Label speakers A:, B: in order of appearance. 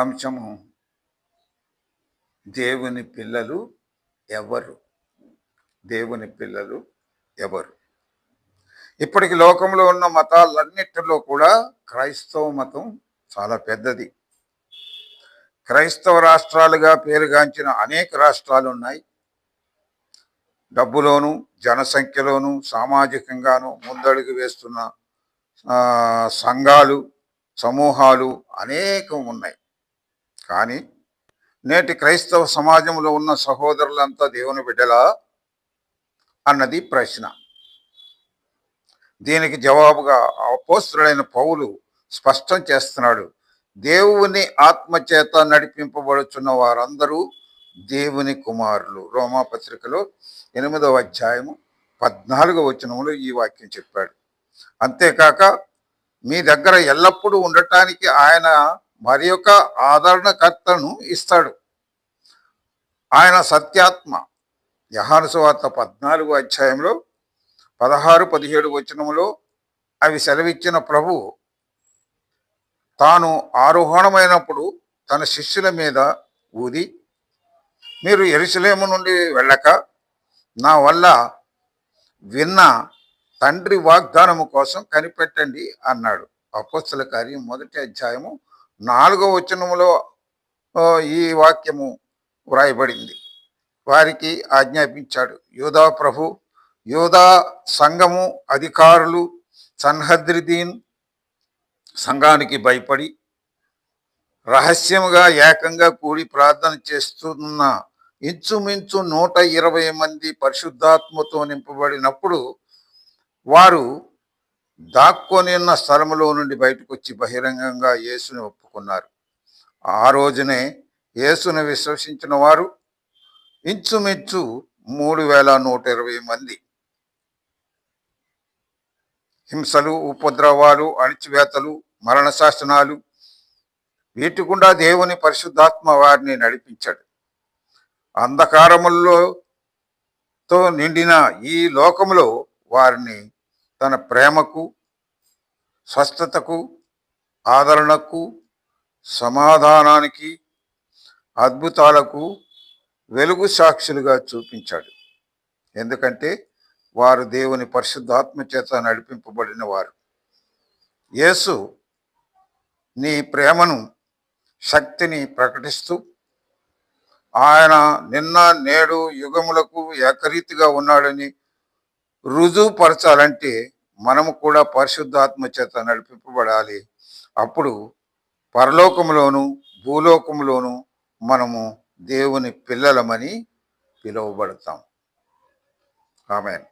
A: అంశము దేవుని పిల్లలు ఎవరు? దేవుని పిల్లలు ఎవరు? ఇప్పటికి లోకంలో ఉన్న మతాలన్నిటిలో కూడా క్రైస్తవ మతం చాలా పెద్దది. క్రైస్తవ రాష్ట్రాలుగా పేరుగాంచిన అనేక రాష్ట్రాలు ఉన్నాయి. డబ్బులోను, జనసంఖ్యలోను, సామాజికంగాను ముందడుగు వేస్తున్న సంఘాలు, సమూహాలు అనేకం ఉన్నాయి. కానీ నేటి క్రైస్తవ సమాజంలో ఉన్న సహోదరులంతా దేవుని బిడ్డలా అన్నది ప్రశ్న. దీనికి జవాబుగా అపోస్తలుడైన పౌలు స్పష్టం చేస్తున్నాడు. దేవుని ఆత్మచేత నడిపింపబడుచున్న వారందరూ దేవుని కుమారులు. రోమాపత్రికలో 8వ అధ్యాయము 14వ వచనంలో ఈ వాక్యం చెప్పాడు. అంతేకాక మీ దగ్గర ఎల్లప్పుడూ ఉండటానికి ఆయన మరి యొక్క ఆదరణకర్తను ఇస్తాడు. ఆయన సత్యాత్మ. యోహాను సువార్త 14వ అధ్యాయంలో 16-17 వచనములో అవి సెలవిచ్చిన ప్రభు తాను ఆరోహణమైనప్పుడు తన శిష్యుల మీద ఊది, మీరు యెరూషలేము నుండి వెళ్ళక నా వల్ల విన్న తండ్రి వాగ్దానము కోసం కనిపెట్టండి అన్నాడు. అపోస్తల కార్యం 1వ అధ్యాయము 4వ వచనములో ఈ వాక్యము వ్రాయబడింది. వారికి ఆజ్ఞాపించాడు. యూదా ప్రభు, యూదా సంఘము అధికారులు సన్హద్రిదీన్ సంఘానికి భయపడి రహస్యముగా ఏకంగా కూడి ప్రార్థన చేస్తున్న ఇంచుమించు 120 మంది పరిశుద్ధాత్మతో నింపబడినప్పుడు వారు దాక్కొని ఉన్న స్థలములో నుండి బయటకు వచ్చి బహిరంగంగా యేసుని ఒప్పుకున్నారు. ఆ రోజునే యేసుని విశ్వసించిన వారు ఇంచుమించు 3120 మంది. హింసలు, ఉపద్రవాలు, అణిచివేతలు, మరణ శాసనాలు వీటి గుండా దేవుని పరిశుద్ధాత్మ వారిని నడిపించాడు. అంధకారములతో నిండిన ఈ లోకములో వారిని తన ప్రేమకు, స్వస్థతకు, ఆదరణకు, సమాధానానికి, అద్భుతాలకు వెలుగు సాక్షులుగా చూపించాడు. ఎందుకంటే వారు దేవుని పరిశుద్ధాత్మ చేత నడిపింపబడిన వారు. యేసు నీ ప్రేమను, శక్తిని ప్రకటిస్తూ ఆయన నిన్న నేడు యుగములకు ఏకరీతిగా ఉన్నాడని రుజువుపరచాలంటే మనము కూడా పరిశుద్ధాత్మ చేత నడిపింపబడాలి. అప్పుడు పరలోకములోను భూలోకములోను మనము దేవుని పిల్లలమని పిలువబడతాం. ఆమేన్.